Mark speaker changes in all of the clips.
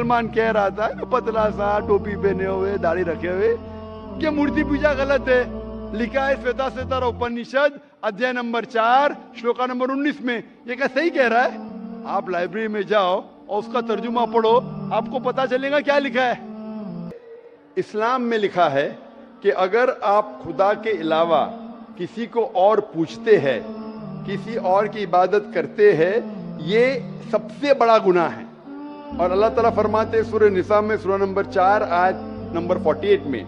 Speaker 1: मुसलमान कह रहा था, पतला सा टोपी पहने हुए दाढ़ी रखे हुए, कि मूर्ति पूजा गलत है। लिखा है श्वेताश्वेतर उपनिषद अध्याय नंबर 4 श्लोका नंबर 19 में। ये क्या सही कह रहा है? आप लाइब्रेरी में जाओ और उसका तर्जुमा पढ़ो, आपको पता चलेगा क्या लिखा है। इस्लाम में लिखा है कि अगर आप खुदा के अलावा किसी को और पूछते हैं, किसी और की इबादत करते हैं, ये सबसे बड़ा गुनाह है। और अल्लाह ताला फरमाते हैं सूरह निसा में सूरह नंबर 4 आयत नंबर 48 में,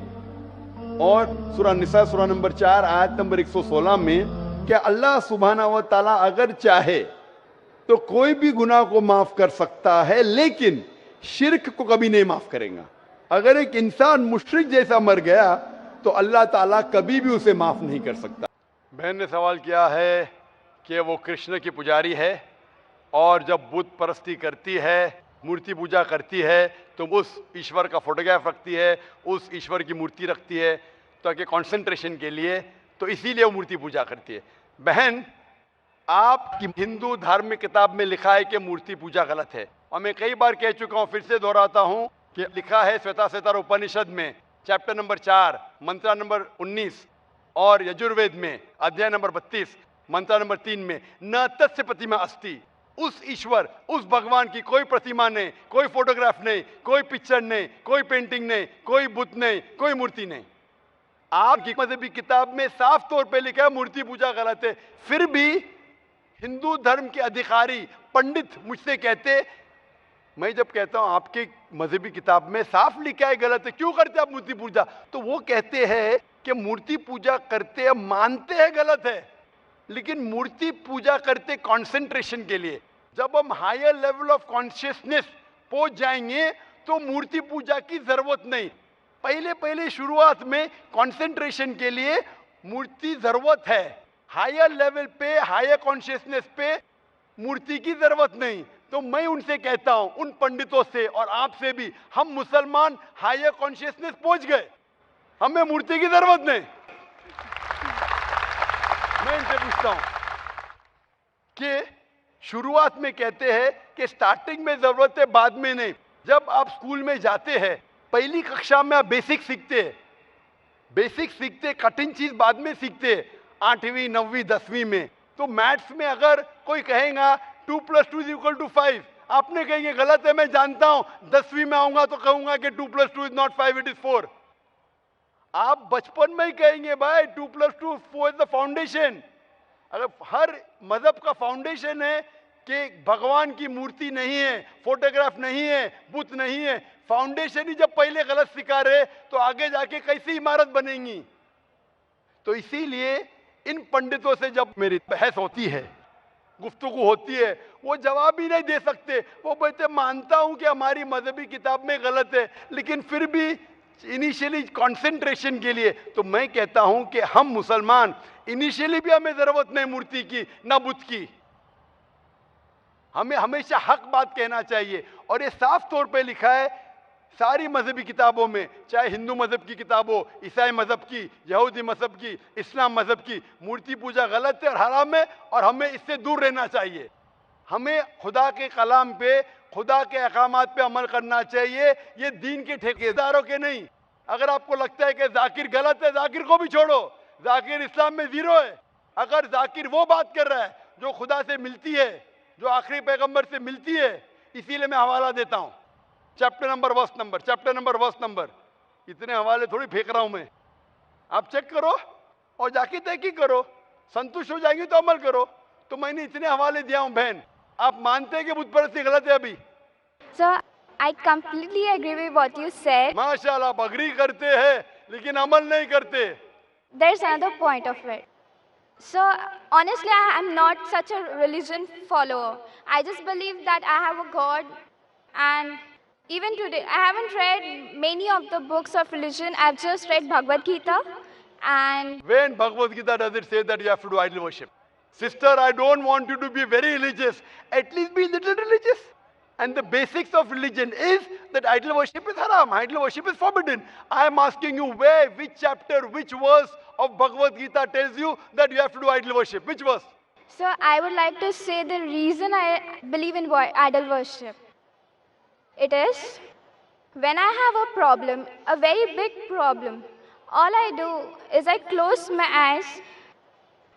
Speaker 1: और सूरह निसा सूरह नंबर 4 आयत नंबर 116 में, कि अल्लाह सुब्हाना व ताला अगर चाहे तो कोई भी गुनाह को माफ कर सकता है, लेकिन शिर्क को कभी नहीं माफ करेगा। अगर एक इंसान मुशरिक जैसा मर गया तो अल्लाह ताला कभी भी उसे माफ नहीं कर सकता। बहन ने सवाल किया है कि वो कृष्ण की पुजारी है और जब बुत परस्ती करती है, मूर्ति पूजा करती है, तो उस ईश्वर का फोटोग्राफ रखती है, उस ईश्वर की मूर्ति रखती है ताकि कंसंट्रेशन के लिए, तो इसीलिए वो मूर्ति पूजा करती है। बहन, आपकी हिंदू धार्मिक किताब में लिखा है कि मूर्ति पूजा गलत है, और मैं कई बार कह चुका हूं, फिर से दोहराता हूं कि लिखा है श्वेताश्वेतर उपनिषद में चैप्टर नंबर 4 मंत्र नंबर 19 और यजुर्वेद में अध्याय नंबर 32 मंत्र नंबर 3 में, न तस्य प्रतिमा अस्ति, उस ईश्वर, उस भगवान की कोई प्रतिमा नहीं, कोई फोटोग्राफ नहीं, कोई पिक्चर नहीं, कोई पेंटिंग नहीं, कोई बुत नहीं, कोई मूर्ति नहीं। आपकी मजहबी किताब में साफ तौर पे लिखा है मूर्ति पूजा गलत है, फिर भी हिंदू धर्म के अधिकारी पंडित मुझसे कहते, मैं जब कहता हूं आपके मजहबी किताब में साफ लिखा है गलत है, क्यों करते आप मूर्ति पूजा, तो वो कहते हैं कि मूर्ति पूजा करते हैं, मानते हैं गलत है, लेकिन मूर्ति पूजा करते कंसंट्रेशन के लिए। जब हम हायर लेवल ऑफ कॉन्शियसनेस पहुंच जाएंगे तो मूर्ति पूजा की जरूरत नहीं। पहले शुरुआत में कंसंट्रेशन के लिए मूर्ति जरूरत है, हायर लेवल पे, हायर कॉन्शियसनेस पे मूर्ति की जरूरत नहीं। तो मैं उनसे कहता हूं, उन पंडितों से और आपसे भी, हम मुसलमान हायर कॉन्शियसनेस पहुंच गए, हमें मूर्ति की जरूरत नहीं। मैं इनसे पूछता हूं कि शुरुआत में कहते हैं कि स्टार्टिंग में जरूरत है, बाद में नहीं। जब आप स्कूल में जाते हैं, पहली कक्षा में आप बेसिक सीखते, कठिन चीज बाद में सीखते, 8वीं 9वीं 10वीं में। तो मैथ्स में अगर कोई कहेगा 2 + 2 = 5, आपने कहेंगे गलत है, मैं जानता हूं, 10वीं में आऊंगा तो कहूंगा कि 2 + 2 is not 5, it is 4। आप बचपन में ही कहेंगे भाई 2 + 2 4 इज द फाउंडेशन। अगर हर मजहब का फाउंडेशन है कि भगवान की मूर्ति नहीं है, फोटोग्राफ नहीं है, बुत नहीं है, फाउंडेशन ही जब पहले गलत सिखा रहे तो आगे जाके कैसी इमारत बनेगी। तो इसीलिए इन पंडितों से जब मेरी बहस होती है, गुफ्तगू होती है, वो जवाब ही नहीं दे सकते। वो बोलते मानता हूं कि हमारी मजहबी किताब में गलत है, लेकिन फिर भी इनिशियली कंसंट्रेशन के लिए। तो मैं कहता हूं कि हम मुसलमान इनिशियली भी हमें जरूरत नहीं मूर्ति की ना बुत की, हमें हमेशा हक बात कहना चाहिए। और ये साफ तौर पे लिखा है सारी मजहबी किताबों में, चाहे हिंदू मजहब की किताब हो, ईसाई मजहब की, यहूदी मजहब की, इस्लाम मजहब की, मूर्ति पूजा गलत है और हराम है, और हमें इससे दूर रहना चाहिए। हमें खुदा के कलाम पे, खुदा के अहकामात पे अमल करना चाहिए, ये दीन के ठेकेदारों के नहीं। अगर आपको लगता है कि जाकिर गलत है, जाकिर को भी छोड़ो, जाकिर इस्लाम में 0 है। अगर जाकिर वो बात कर रहा है जो खुदा से मिलती है, जो आखिरी पैगंबर से मिलती है, इसीलिए मैं हवाला देता हूं, चैप्टर नंबर वर्स नंबर। इतने हवाले थोड़ी फेंक रहा हूं मैं, आप चेक करो और जाके तहकीक करो, संतुष्ट हो जाएंगे तो अमल करो। तो मैंने इतने हवाले दिया हूं। बहन, आप मानते हैं कि बुत परस्ती गलत है अभी?
Speaker 2: Sir, I completely agree with what you said.
Speaker 1: माशाल्लाह, आप अग्री करते हैं लेकिन अमल नहीं करते।
Speaker 2: There's another point of it. So, honestly, I am not such a religion follower. I just believe that I have a God, and even today, I haven't read many of the books of religion. I've just read Bhagavad Gita, and
Speaker 1: When Bhagavad Gita does it say that you have to do idol worship? Sister, I don't want you to be very religious. At least be little religious. And the basics of religion is that idol worship is haram. Idol worship is forbidden. I am asking you where, which chapter, which verse of Bhagavad Gita tells you that you have to do idol worship? Which verse?
Speaker 2: so I would like to say the reason I believe in idol worship. It is when I have a problem, a very big problem, all I do is I close my eyes,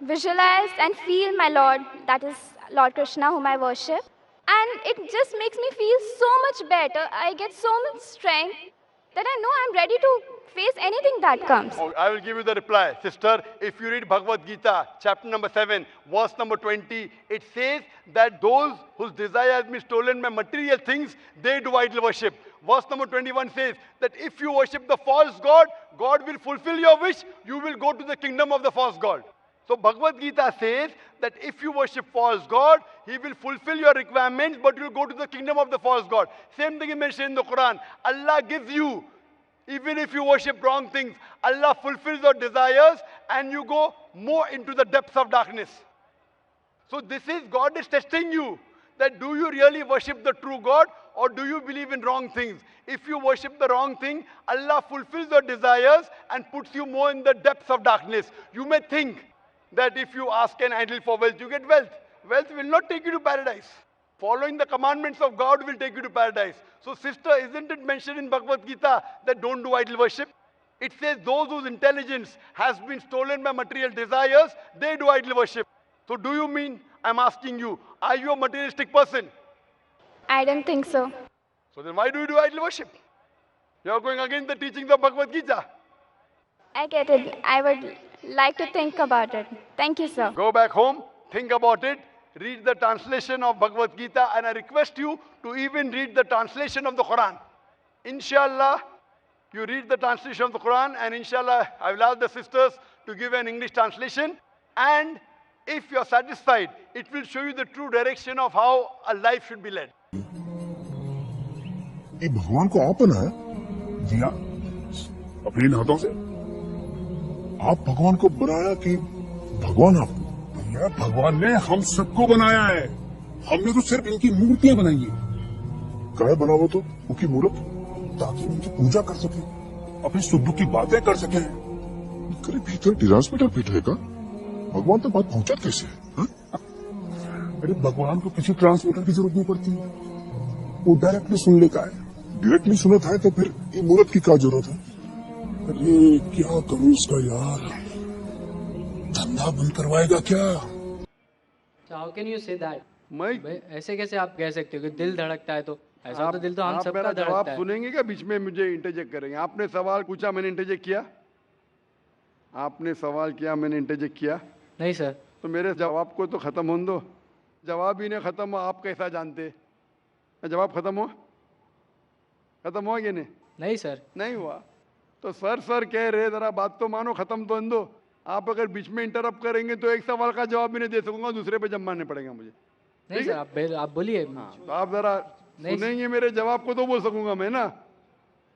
Speaker 2: visualize and feel my Lord, that is Lord Krishna, whom I worship. And it just makes me feel so much better. I get so much strength that I know I'm ready to face anything that comes.
Speaker 1: Oh, I will give you the reply. Sister, if you read Bhagavad Gita, chapter number 7, verse number 20, it says that those whose desire has been stolen by material things, they do idol worship. Verse number 21 says that if you worship the false god, God will fulfill your wish, you will go to the kingdom of the false god. So Bhagavad Gita says that if you worship false god, he will fulfill your requirements, but you will go to the kingdom of the false god. Same thing is mentioned in the Quran. Allah gives you, even if you worship wrong things, Allah fulfills your desires and you go more into the depths of darkness. So this is, God is testing you, that do you really worship the true God or do you believe in wrong things? If you worship the wrong thing, Allah fulfills your desires and puts you more in the depths of darkness. You may think that if you ask an idol for wealth, you get wealth. Wealth will not take you to paradise. Following the commandments of God will take you to paradise. So sister, isn't it mentioned in Bhagavad Gita that don't do idol worship? It says those whose intelligence has been stolen by material desires, they do idol worship. So do you mean, I'm asking you, are you a materialistic person?
Speaker 2: I don't think so.
Speaker 1: So then why do you do idol worship? You are going against the teachings of Bhagavad Gita.
Speaker 2: I get it. I would like to think about it. Thank you, sir.
Speaker 1: Go back home, think about it, read the translation of Bhagavad Gita, and I request you to even read the translation of the Quran. Inshallah, you read the translation of the Quran, and inshallah, I will ask the sisters to give an English translation. And if you are satisfied, it will show you the true direction of how a life should be led.
Speaker 3: ये भगवान को आप बनाया? जी हाँ, अपने हाथों से। आप भगवान को बनाया कि भगवान आपको? भैया, भगवान ने हम सबको बनाया है। हमने तो सिर्फ इनकी मूर्तियां बनाई है। क्या बनाओ तो उनकी मूर्त, ताकि उनकी पूजा कर सके, अपने सुख दुख की बातें कर सके। करे भीतर ट्रांसमीटर बैठेगा, भगवान तक बात पहुंचा कैसे? हाँ? अरे भगवान को किसी ट्रांसमीटर की जरूरत नहीं पड़ती, वो डायरेक्टली सुन लेता है। डायरेक्टली सुना था तो फिर ये मूर्त की क्या जरूरत है? अरे क्या करूं इसका यार, धंधा बंद करवाएगा क्या?
Speaker 4: How can you say that?
Speaker 1: मैं
Speaker 4: ऐसे कैसे आप कह सकते हो कि दिल धड़कता है? तो ऐसा तो दिल तो हम
Speaker 1: आप
Speaker 4: सबका
Speaker 1: मेरा जवाब
Speaker 4: धड़कता है।
Speaker 1: सुनेंगे क्या? बीच में मुझे इंटरजेक्ट करेंगे? आपने सवाल पूछा, मैंने इंटरजेक्ट किया? आपने सवाल किया, मैंने इंटरजेक्ट किया?
Speaker 4: नहीं सर।
Speaker 1: तो मेरे जवाब को तो खत्म होने दो। जवाब ही नहीं खत्म हुआ, आप कैसा जानते? जवाब खत्म हुआ? खत्म हुआ कि नहीं?
Speaker 4: नहीं सर।
Speaker 1: नहीं हुआ। तो सर कह रहे, जरा बात तो मानो, खत्म तो होने दो। आप अगर बीच में इंटरप्ट करेंगे तो एक सवाल का जवाब भी नहीं दे सकूंगा, दूसरे पे जब मानने पड़ेगा मुझे।
Speaker 4: नहीं
Speaker 1: ठीक
Speaker 4: सर, आप बोलिए।
Speaker 1: तो आप जरा
Speaker 4: नहीं
Speaker 1: सुनेंगे मेरे जवाब को तो बोल सकूंगा मैं ना।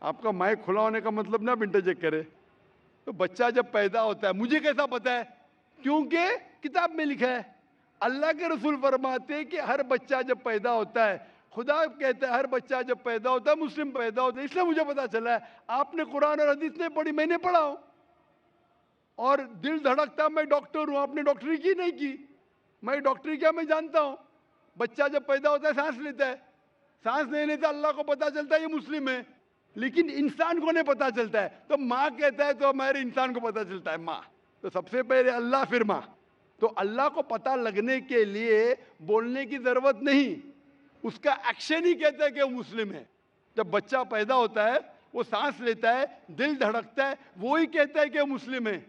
Speaker 1: आपका माइक खुला होने का मतलब ना आप इंटरजेक्ट करे। तो बच्चा जब पैदा होता है, मुझे कैसा पता है? क्योंकि किताब में लिखा है, अल्लाह के रसूल फरमाते हैं कि हर बच्चा जब पैदा होता है, खुदा कहता है हर बच्चा जब पैदा होता है मुस्लिम पैदा होता है, इसलिए मुझे पता चला है। आपने कुरान और हदीस नहीं पढ़ी, मैंने पढ़ा हूं। और दिल धड़कता, मैं डॉक्टर हूं, आपने डॉक्टरी की नहीं की। मैं डॉक्टरी क्या, मैं जानता हूं। बच्चा जब पैदा होता है सांस लेता है, सांस लेने से अल्लाह को पता चलता है ये मुस्लिम है, लेकिन इंसान को नहीं पता चलता है। तो माँ कहता है तो हमारे इंसान को पता चलता है माँ। तो सबसे पहले अल्लाह, फिर माँ। तो अल्लाह को पता लगने के लिए बोलने की जरूरत नहीं, उसका एक्शन ही कहता है कि वो मुस्लिम है। जब बच्चा पैदा होता है, वो सांस लेता है, दिल धड़कता है, वो ही कहता है कि वो मुस्लिम है।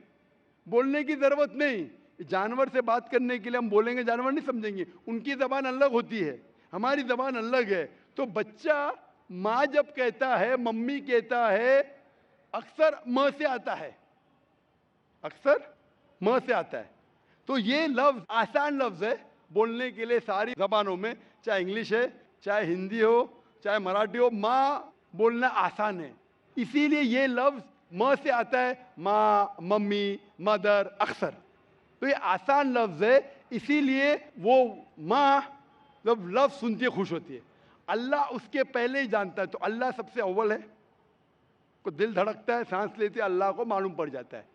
Speaker 1: बोलने की जरूरत नहीं। जानवर से बात करने के लिए हम बोलेंगे, जानवर नहीं समझेंगे, उनकी जबान अलग होती है, हमारी जबान अलग है। तो बच्चा माँ जब कहता है, मम्मी कहता है, अक्सर म से आता है, अक्सर म से आता है। तो ये लफ्ज आसान लफ्ज है बोलने के लिए सारी जबानों में, चाहे इंग्लिश है, चाहे हिंदी हो, चाहे मराठी हो, माँ बोलना आसान है। इसीलिए ये लफ्ज म से आता है, माँ, मम्मी, मदर, अक्सर। तो ये आसान लफ्ज है, इसीलिए वो माँ जब लफ्ज सुनती है खुश होती है। अल्लाह उसके पहले ही जानता है, तो अल्लाह सबसे अव्वल है। को दिल धड़कता है, सांस लेते है, अल्लाह को मालूम पड़ जाता है।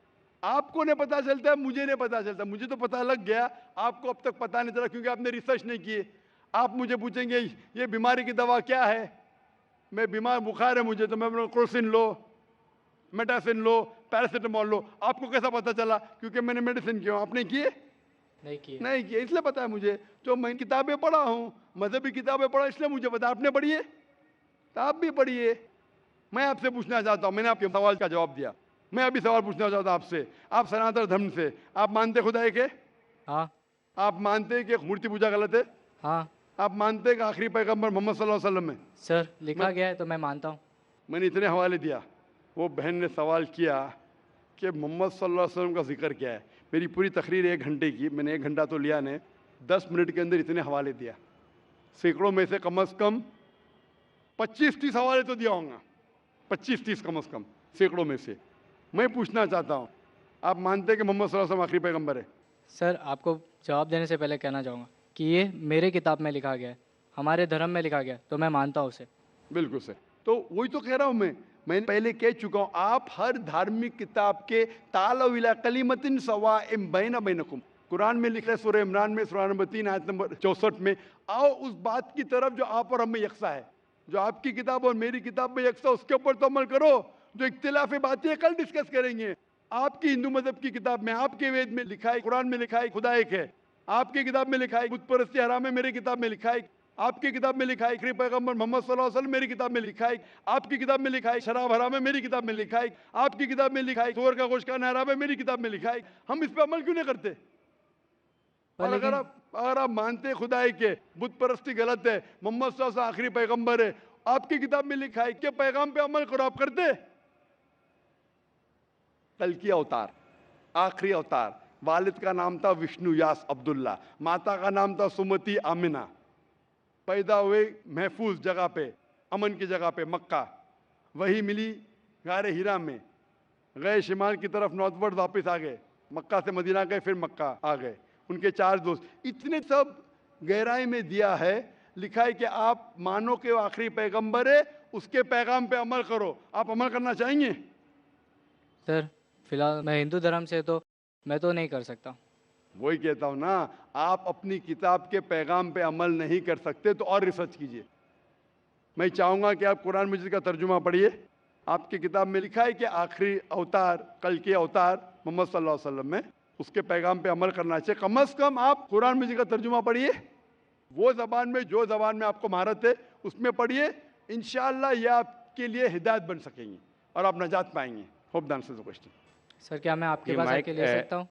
Speaker 1: आपको नहीं पता चलता है, मुझे नहीं पता चलता। मुझे तो पता लग गया, आपको अब तक पता नहीं चला क्योंकि आपने रिसर्च नहीं किए। आप मुझे पूछेंगे ये बीमारी की दवा क्या है, मैं बीमार, बुखार है मुझे, तो मैं बोलूँ क्रोसिन लो, मेटासिन लो, पैरासीटामोल लो। आपको कैसा पता चला? क्योंकि मैंने मेडिसिन किया। आपने किए?
Speaker 4: नहीं किया।
Speaker 1: नहीं किए, इसलिए पता है मुझे। तो मैं किताबें पढ़ा हूँ, मजहबी किताबें पढ़ा, इसलिए मुझे पता। आपने पढ़ी है तो आप भी पढ़िए। मैं आपसे पूछना चाहता हूँ, मैंने आपके सवाल का जवाब दिया, मैं अभी सवाल पूछना चाहता हूँ आपसे। आप सनातन धर्म से, आप मानते खुदा एक है?
Speaker 4: हाँ।
Speaker 1: आप मानते हैं कि मूर्ति पूजा गलत है?
Speaker 4: हाँ
Speaker 1: आप मानते हैं कि आखिरी पैगंबर मोहम्मद सल्लल्लाहु अलैहि वसल्लम है?
Speaker 4: सर, लिखा गया है तो मैं मानता हूँ।
Speaker 1: मैंने इतने हवाले दिया, वो बहन ने सवाल किया कि मोहम्मद सल्लल्लाहु अलैहि वसल्लम का जिक्र क्या है। मेरी पूरी तकरीर 1 घंटे की, मैंने 1 घंटा तो लिया ने, 10 मिनट के अंदर इतने हवाले दिया। सैकड़ों में से कम 25-30 हवाले तो दिया होगा, 25-30 कम से कम, सैकड़ों में से। मैं पूछना चाहता हूँ, आप मानते हैं कि मोहम्मद सल्लल्लाहु अलैहि वसल्लम आखिरी पैगंबर है?
Speaker 4: सर, आपको जवाब देने से पहले कहना चाहूँगा कि ये मेरे किताब में लिखा गया है, हमारे धर्म में लिखा गया है, तो मैं मानता हूँ उसे।
Speaker 1: बिल्कुल सर। तो वही तो कह रहा हूं मैं पहले कह चुका हूं, आप हर धार्मिक किताब के तालो इला कलिमतिन सवाइम बैना बैनकुम, कुरान में लिखा है सूरह इमरान में सूरह नंबर 3 आयत नंबर 64 में, आओ उस बात की तरफ जो आप और हम में यकसा है। जो आपकी किताब और मेरी किताब में यकसा, उसके ऊपर तो अमल करो। जो इख्तिलाफी बातें कल डिस्कस करेंगे। आपकी हिंदू मजहब की किताब में, आपके वेद में लिखा है, कुरान में लिखा है खुदा एक है। आपकी किताब में लिखा है बुत परस्ती हराम है, मेरी किताब में लिखा है। आपकी किताब में लिखा है आखिरी पैगंबर मोहम्मद सल्लल्लाहु अलैहि वसल्लम, मेरी किताब में लिखा है। आपकी किताब में लिखा है शराब हराम है, मेरी किताब में लिखा है। आपकी किताब में लिखा है सूअर का गोश्त खाना हराम है, मेरी किताब में लिखा है। हम इस पे अमल क्यों नहीं करते? और अगर आप मानते खुदा है कि बुत परस्ती गलत है, मोहम्मद सल्लल्लाहु अलैहि वसल्लम आखिरी पैगंबर है, आपकी किताब में लिखा है कि पैगाम पे अमल करो, आप करते? कल की अवतार, आखिरी अवतार, वालिद का नाम था विष्णु यास अब्दुल्ला, माता का नाम था सुमति आमिना। पैदा हुए महफूज जगह पे, अमन की जगह पे, मक्का। वही मिली गारे हीरा में, गए शिमाल की तरफ नॉर्थवर्ड, वापस आ गए, मक्का से मदीना गए, फिर मक्का आ गए। उनके 4 दोस्त, इतने सब गहराई में दिया है। लिखा है कि आप मानो कि वो आखिरी पैगंबर है, उसके पैगाम पे अमल करो। आप अमल करना चाहेंगे?
Speaker 4: सर, फिलहाल मैं हिंदू धर्म से, तो मैं तो नहीं कर सकता।
Speaker 1: वही कहता हूं ना, आप अपनी किताब के पैगाम पे अमल नहीं कर सकते तो और रिसर्च कीजिए। मैं चाहूंगा कि आप कुरान मजीद का तर्जुमा पढ़िए। आपकी किताब में लिखा है कि आखिरी अवतार, कल के अवतार मोहम्मद सल्लल्लाहु अलैहि वसल्लम में, उसके पैगाम पे अमल करना चाहिए। कम से कम आप कुरान मजीद का तर्जुमा पढ़िए, वो जबान में, जो जबान में आपको महारत है उसमें पढ़िए। इंशाअल्लाह ये आपके लिए हिदायत बन सकेंगी और आप नजात पाएंगे। Hope the answers the question.
Speaker 4: Sir, क्या मैं आपके
Speaker 5: ये
Speaker 4: पास
Speaker 5: माइक
Speaker 4: आके ले सकता हूँ?